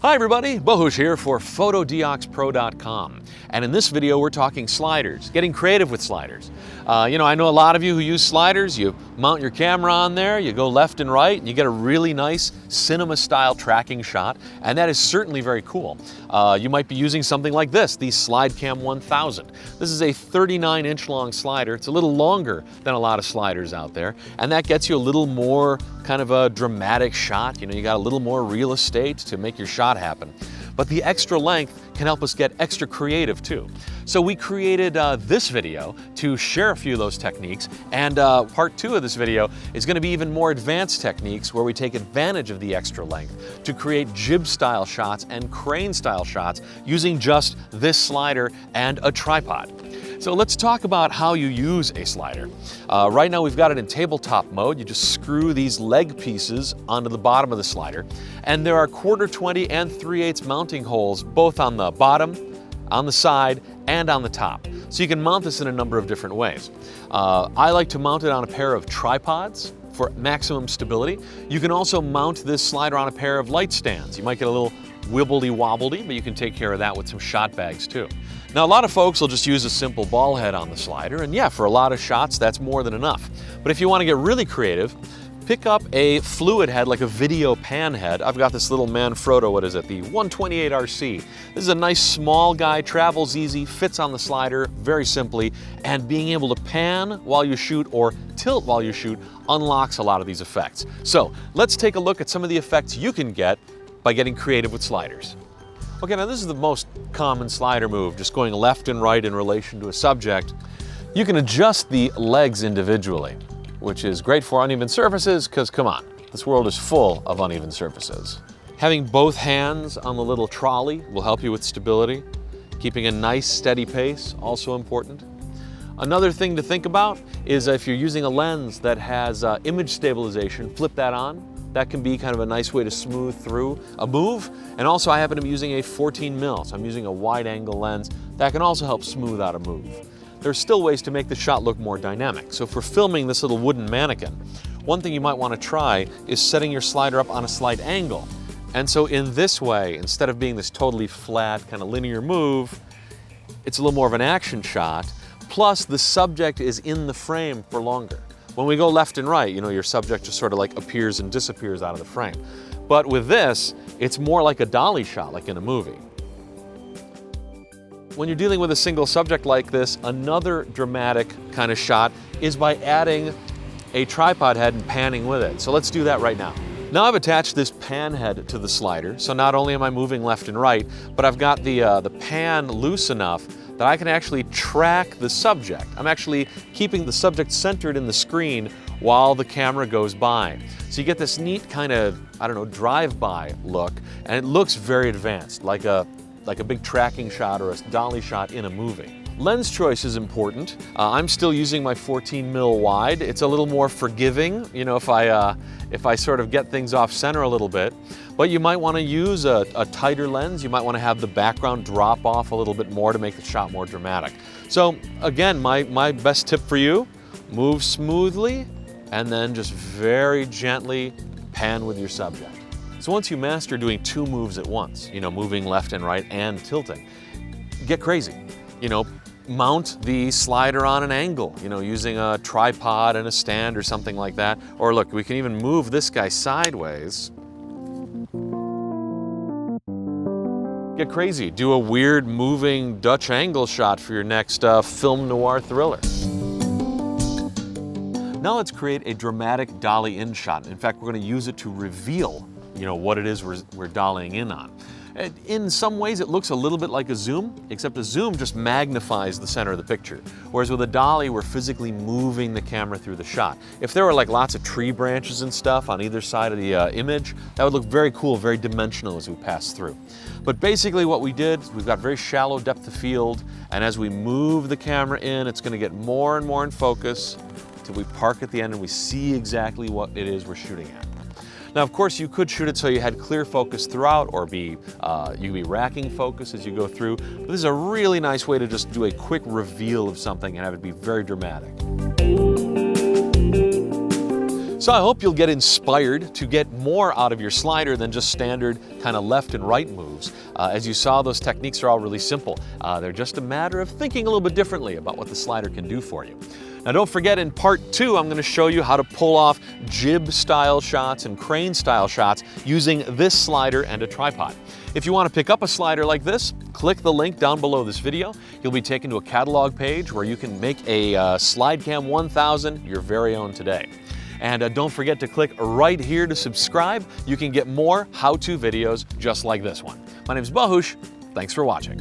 Hi everybody, Bohush here for Fotodioxpro.com. And in this video we're talking sliders, getting creative with sliders. I know a lot of you who use sliders, you mount your camera on there, you go left and right, and you get a really nice cinema-style tracking shot, and that is certainly very cool. You might be using something like this, the SlideCam 1000. This is a 39-inch long slider. It's a little longer than a lot of sliders out there, and that gets you a little more kind of a dramatic shot. You got a little more real estate to make your shot happen. But the extra length can help us get extra creative too. So we created this video to share a few of those techniques, and part two of this video is going to be even more advanced techniques where we take advantage of the extra length to create jib style shots and crane style shots using just this slider and a tripod. So let's talk about how you use a slider. Right now we've got it in tabletop mode. You just screw these leg pieces onto the bottom of the slider, and there are 1/4 and 3/8 mounting holes both on the bottom, on the side, and on the top. So you can mount this in a number of different ways. I like to mount it on a pair of tripods for maximum stability. You can also mount this slider on a pair of light stands. You might get a little wibbledy-wobbledy, but you can take care of that with some shot bags too. Now, a lot of folks will just use a simple ball head on the slider, and yeah, for a lot of shots, that's more than enough. But if you want to get really creative, pick up a fluid head, like a video pan head. I've got this little Manfrotto, what is it, the 128 RC. This is a nice small guy, travels easy, fits on the slider very simply, and being able to pan while you shoot or tilt while you shoot unlocks a lot of these effects. So let's take a look at some of the effects you can get by getting creative with sliders. Okay, now this is the most common slider move, just going left and right in relation to a subject. You can adjust the legs individually, which is great for uneven surfaces, because come on, this world is full of uneven surfaces. Having both hands on the little trolley will help you with stability. Keeping a nice steady pace, also important. Another thing to think about is if you're using a lens that has image stabilization, flip that on. That can be kind of a nice way to smooth through a move. And also I happen to be using a 14mm, so I'm using a wide angle lens that can also help smooth out a move. There's still ways to make the shot look more dynamic. So for filming this little wooden mannequin, one thing you might want to try is setting your slider up on a slight angle. And so in this way, instead of being this totally flat kind of linear move, it's a little more of an action shot. Plus the subject is in the frame for longer. When we go left and right, your subject just sort of like appears and disappears out of the frame. But with this, it's more like a dolly shot, like in a movie. When you're dealing with a single subject like this, another dramatic kind of shot is by adding a tripod head and panning with it. So let's do that right now. Now I've attached this pan head to the slider, so not only am I moving left and right, but I've got the pan loose enough that I can actually track the subject. I'm actually keeping the subject centered in the screen while the camera goes by. So you get this neat kind of, drive-by look, and it looks very advanced, like a big tracking shot or a dolly shot in a movie. Lens choice is important. I'm still using my 14mm wide. It's a little more forgiving, if I sort of get things off center a little bit. But you might want to use a tighter lens. You might want to have the background drop off a little bit more to make the shot more dramatic. So again, my best tip for you, move smoothly and then just very gently pan with your subject. So once you master doing two moves at once, moving left and right and tilting, get crazy. Mount the slider on an angle, using a tripod and a stand or something like that. Or look, we can even move this guy sideways. Get crazy. Do a weird moving Dutch angle shot for your next film noir thriller. Now let's create a dramatic dolly in shot. In fact, we're going to use it to reveal, what it is we're dollying in on. In some ways, it looks a little bit like a zoom, except a zoom just magnifies the center of the picture. Whereas with a dolly, we're physically moving the camera through the shot. If there were like lots of tree branches and stuff on either side of the image, that would look very cool, very dimensional as we pass through. But basically what we did, we've got very shallow depth of field, and as we move the camera in, it's going to get more and more in focus until we park at the end and we see exactly what it is we're shooting at. Now, of course, you could shoot it so you had clear focus throughout, or you could be racking focus as you go through. But this is a really nice way to just do a quick reveal of something and have it be very dramatic. So I hope you'll get inspired to get more out of your slider than just standard kind of left and right moves. As you saw, those techniques are all really simple. They're just a matter of thinking a little bit differently about what the slider can do for you. Now don't forget, in part 2, I'm going to show you how to pull off jib style shots and crane style shots using this slider and a tripod. If you want to pick up a slider like this, click the link down below this video. You'll be taken to a catalog page where you can make a SlideCam 1000 your very own today. And don't forget to click right here to subscribe. You can get more how-to videos just like this one. My name is Bahush. Thanks for watching.